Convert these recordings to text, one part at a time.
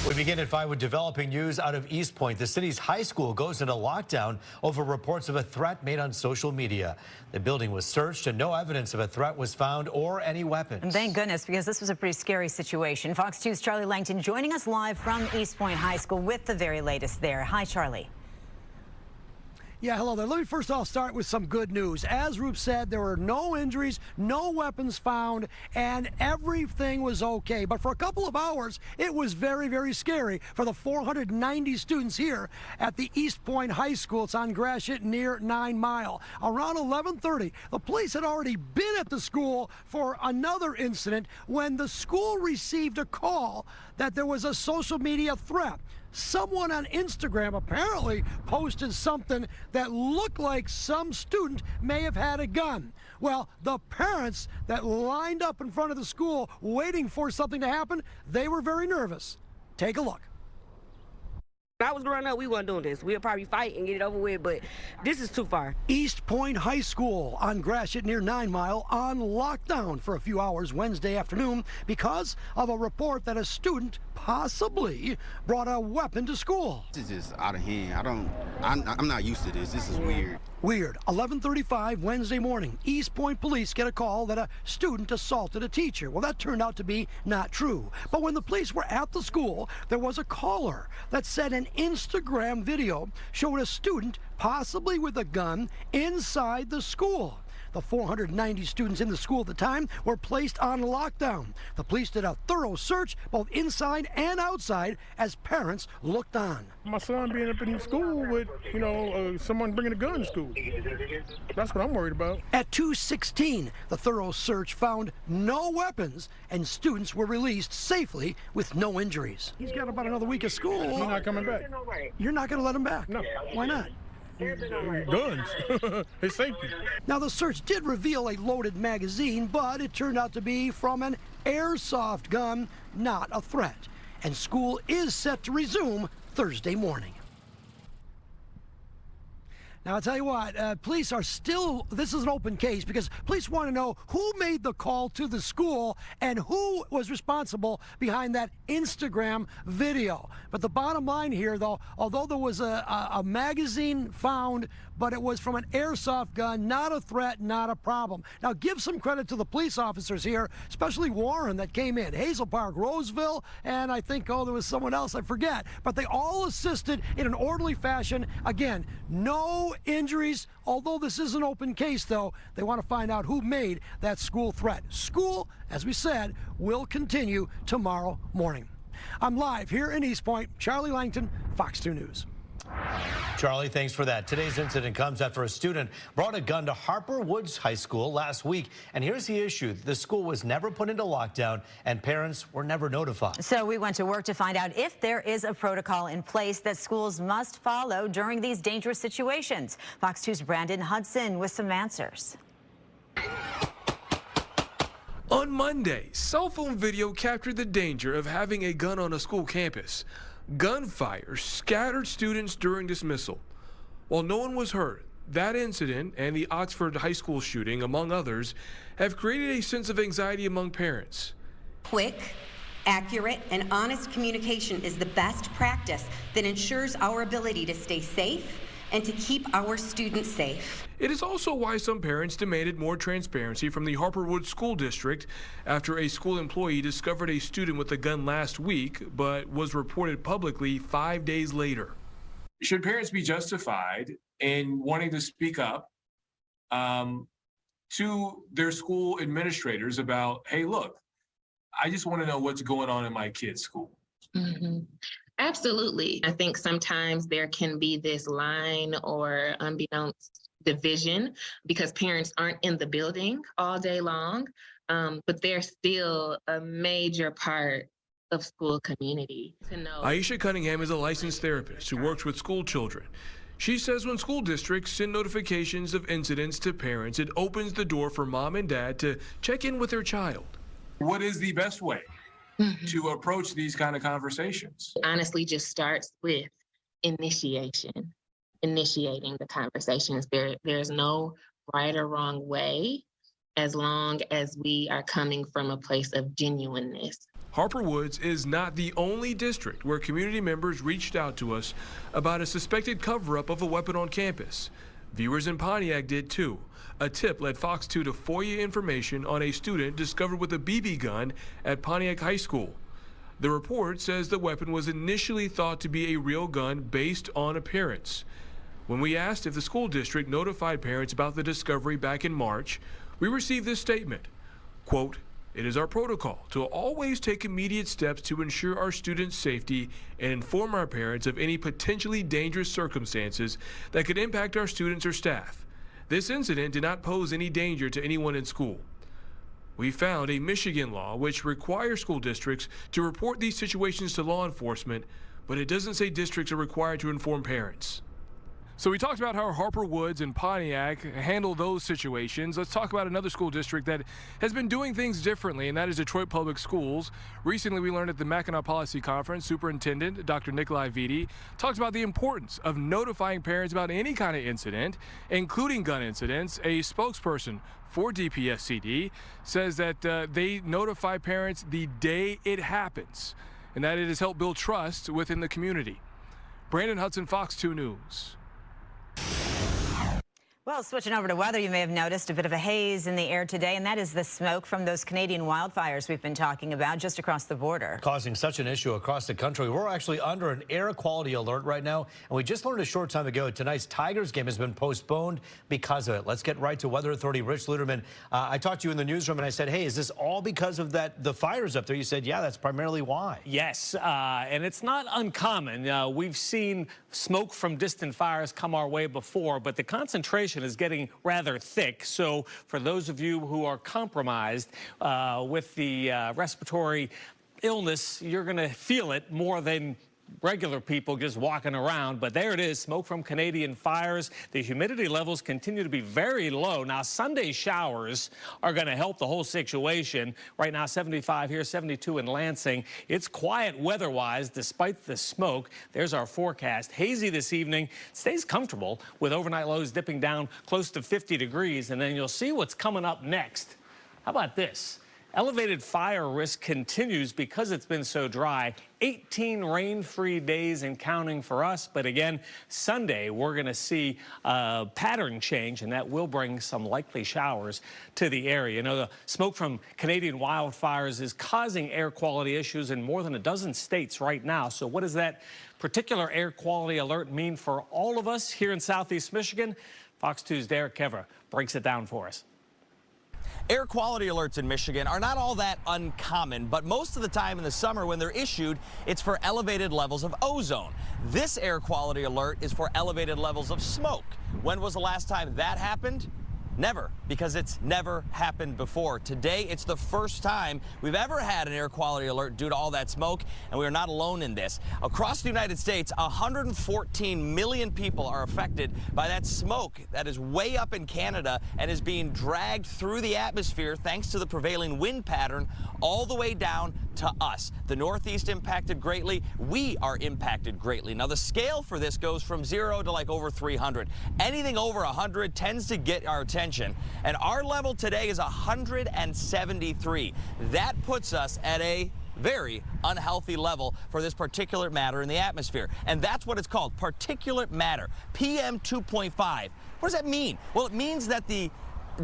We begin at 5 with developing news out of East Point. The city's high school goes into lockdown over reports of a threat made on social media. The building was searched and no evidence of a threat was found or any weapons. And thank goodness, because this was a pretty scary situation. Fox 2's Charlie Langton joining us live from East Point High School with the very latest there. Hi, Charlie. Yeah, hello there. Let me first off start with some good news. As Rupe said, there were no injuries, no weapons found, and everything was okay. But for a couple of hours, it was very, very scary for the 490 students here at the East Point High School. It's on Gratiot near 9 Mile. Around 11:30, the police had already been at the school for another incident when the school received a call that there was a social media threat. Someone on Instagram apparently posted something that looked like some student may have had a gun. Well, the parents that lined up in front of the school waiting for something to happen, they were very nervous. Take a look. If I was growing up, we weren't doing this. We'll probably fight and get it over with, but this is too far. East Point High School on Gratiot near 9 Mile on lockdown for a few hours Wednesday afternoon because of a report that a student possibly brought a weapon to school. This is just out of hand. I'm not used to this. This is weird. Weird. 11:35 Wednesday morning, East Point police get a call that a student assaulted a teacher. Well, that turned out to be not true. But when the police were at the school, there was a caller that said an Instagram video showed a student, possibly with a gun, inside the school. The 490 students in the school at the time were placed on lockdown. The police did a thorough search, both inside and outside, as parents looked on. My son being up in school with, someone bringing a gun to school. That's what I'm worried about. At 2:16, the thorough search found no weapons, and students were released safely with no injuries. He's got about another week of school. He's not coming back. You're not going to let him back? No. Why not? Guns. It's safety. Now, the search did reveal a loaded magazine, but it turned out to be from an airsoft gun, not a threat. And school is set to resume Thursday morning. Now, I'll tell you what, police are still, this is an open case because police want to know who made the call to the school and who was responsible behind that Instagram video. But the bottom line here, though, although there was a magazine found, but it was from an airsoft gun, not a threat, not a problem. Now, give some credit to the police officers here, especially Warren that came in, Hazel Park, Roseville, and I think, there was someone else, I forget. But they all assisted in an orderly fashion. Again, no injuries. Although this is an open case, though, they want to find out who made that school threat. School, as we said, will continue tomorrow morning. I'm live here in East Point. Charlie Langton, Fox 2 News. Charlie, thanks for that. Today's incident comes after a student brought a gun to Harper Woods High School last week. And here's the issue. The school was never put into lockdown and parents were never notified. So we went to work to find out if there is a protocol in place that schools must follow during these dangerous situations. Fox 2's Brandon Hudson with some answers. On Monday, cell phone video captured the danger of having a gun on a school campus. Gunfire scattered students during dismissal. While no one was hurt, that incident and the Oxford High School shooting, among others, have created a sense of anxiety among parents. Quick, accurate, and honest communication is the best practice that ensures our ability to stay safe and to keep our students safe. It is also why some parents demanded more transparency from the Harper Woods School District after a school employee discovered a student with a gun last week, but was reported publicly 5 days later. Should parents be justified in wanting to speak up to their school administrators about, hey, look, I just want to know what's going on in my kid's school? Mm-hmm. Absolutely. I think sometimes there can be this line or unbeknownst division because parents aren't in the building all day long, but they're still a major part of school community. To know. Aisha Cunningham is a licensed therapist who works with school children. She says when school districts send notifications of incidents to parents, it opens the door for mom and dad to check in with their child. What is the best way to approach these kind of conversations? Honestly, just starts with initiating the conversations. There's no right or wrong way as long as we are coming from a place of genuineness. Harper Woods is not the only district where community members reached out to us about a suspected cover-up of a weapon on campus. Viewers in Pontiac did too. A tip led Fox 2 to FOIA information on a student discovered with a BB gun at Pontiac High School. The report says the weapon was initially thought to be a real gun based on appearance. When we asked if the school district notified parents about the discovery back in March, we received this statement, quote, "It is our protocol to always take immediate steps to ensure our students' safety and inform our parents of any potentially dangerous circumstances that could impact our students or staff. This incident did not pose any danger to anyone in school." We found a Michigan law which requires school districts to report these situations to law enforcement, but it doesn't say districts are required to inform parents. So we talked about how Harper Woods and Pontiac handle those situations. Let's talk about another school district that has been doing things differently, and that is Detroit Public Schools. Recently, we learned at the Mackinac Policy Conference, Superintendent Dr. Nikolai Vitti talked about the importance of notifying parents about any kind of incident, including gun incidents. A spokesperson for DPSCD says that they notify parents the day it happens, and that it has helped build trust within the community. Brandon Hudson, Fox 2 News. Well, switching over to weather, you may have noticed a bit of a haze in the air today, and that is the smoke from those Canadian wildfires we've been talking about just across the border. Causing such an issue across the country. We're actually under an air quality alert right now, and we just learned a short time ago tonight's Tigers game has been postponed because of it. Let's get right to Weather Authority Rich Luterman. I talked to you in the newsroom, and I said, hey, is this all because of the fires up there? You said, yeah, that's primarily why. Yes, and it's not uncommon. We've seen smoke from distant fires come our way before, but the concentration is getting rather thick. So for those of you who are compromised with the respiratory illness, you're going to feel it more than regular people just walking around. But there it is, smoke from Canadian fires. The humidity levels continue to be very low. Now, Sunday showers are going to help the whole situation. Right now, 75 here, 72 in Lansing. It's quiet weather-wise despite the smoke. There's our forecast. Hazy this evening. Stays comfortable with overnight lows dipping down close to 50 degrees. And then you'll see what's coming up next. How about this? Elevated fire risk continues because it's been so dry. 18 rain-free days and counting for us. But again, Sunday, we're going to see a pattern change, and that will bring some likely showers to the area. You know, the smoke from Canadian wildfires is causing air quality issues in more than a dozen states right now. So what does that particular air quality alert mean for all of us here in Southeast Michigan? Fox 2's Derek Kevra breaks it down for us. Air quality alerts in Michigan are not all that uncommon, but most of the time in the summer when they're issued, it's for elevated levels of ozone. This air quality alert is for elevated levels of smoke. When was the last time that happened? Never, because it's never happened before. Today, it's the first time we've ever had an air quality alert due to all that smoke, and we are not alone in this. Across the United States, 114 million people are affected by that smoke that is way up in Canada and is being dragged through the atmosphere thanks to the prevailing wind pattern all the way down to us. The Northeast impacted greatly. We are impacted greatly. Now, the scale for this goes from 0 to like over 300. Anything over 100 tends to get our attention. And our level today is 173. That puts us at a very unhealthy level for this particulate matter in the atmosphere. And that's what it's called, particulate matter, PM 2.5. What does that mean? Well, it means that the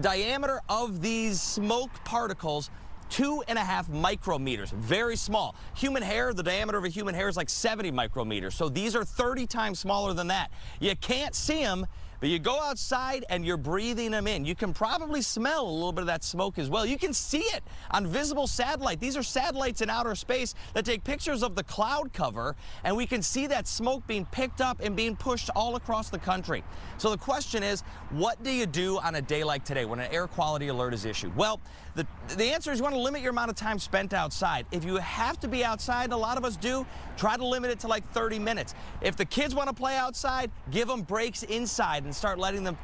diameter of these smoke particles 2.5 micrometers, very small. Human hair, the diameter of a human hair is like 70 micrometers. So these are 30 times smaller than that. You can't see them, but you go outside and you're breathing them in. You can probably smell a little bit of that smoke as well. You can see it on visible satellite. These are satellites in outer space that take pictures of the cloud cover, and we can see that smoke being picked up and being pushed all across the country. So the question is, what do you do on a day like today when an air quality alert is issued? Well, the answer is you want to limit your amount of time spent outside. If you have to be outside, a lot of us do, try to limit it to like 30 minutes. If the kids want to play outside, give them breaks inside and start letting them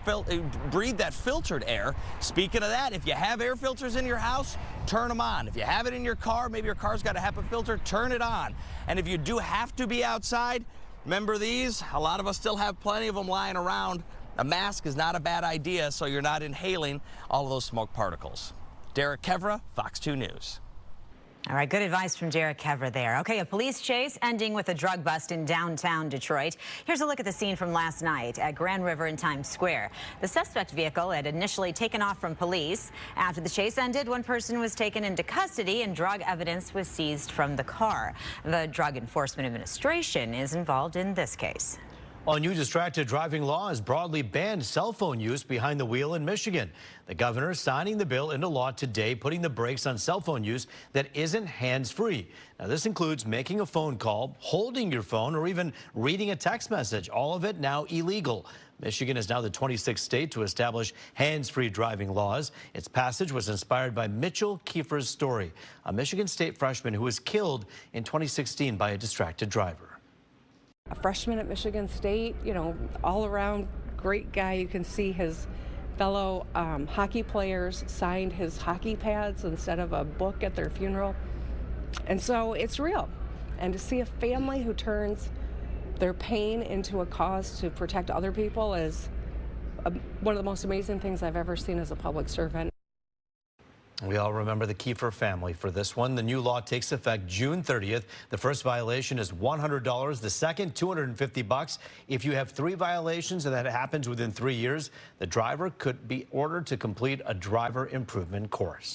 breathe that filtered air. Speaking of that, if you have air filters in your house, turn them on. If you have it in your car, maybe your car's got a HEPA filter, turn it on. And if you do have to be outside, remember these? A lot of us still have plenty of them lying around. A mask is not a bad idea, so you're not inhaling all of those smoke particles. Derek Kevra, Fox 2 News. All right, good advice from Derek Kevra there. Okay, a police chase ending with a drug bust in downtown Detroit. Here's a look at the scene from last night at Grand River in Times Square. The suspect vehicle had initially taken off from police. After the chase ended, one person was taken into custody and drug evidence was seized from the car. The Drug Enforcement Administration is involved in this case. A new distracted driving law has broadly banned cell phone use behind the wheel in Michigan. The governor signing the bill into law today, putting the brakes on cell phone use that isn't hands-free. Now, this includes making a phone call, holding your phone, or even reading a text message. All of it now illegal. Michigan is now the 26th state to establish hands-free driving laws. Its passage was inspired by Mitchell Kiefer's story, a Michigan State freshman who was killed in 2016 by a distracted driver. A freshman at Michigan State, you know, all around great guy. You can see his fellow hockey players signed his hockey pads instead of a book at their funeral. And so it's real. And to see a family who turns their pain into a cause to protect other people is one of the most amazing things I've ever seen as a public servant. We all remember the Kiefer family for this one. The new law takes effect June 30th. The first violation is $100. The second, $250. If you have 3 violations and that happens within 3 years, the driver could be ordered to complete a driver improvement course.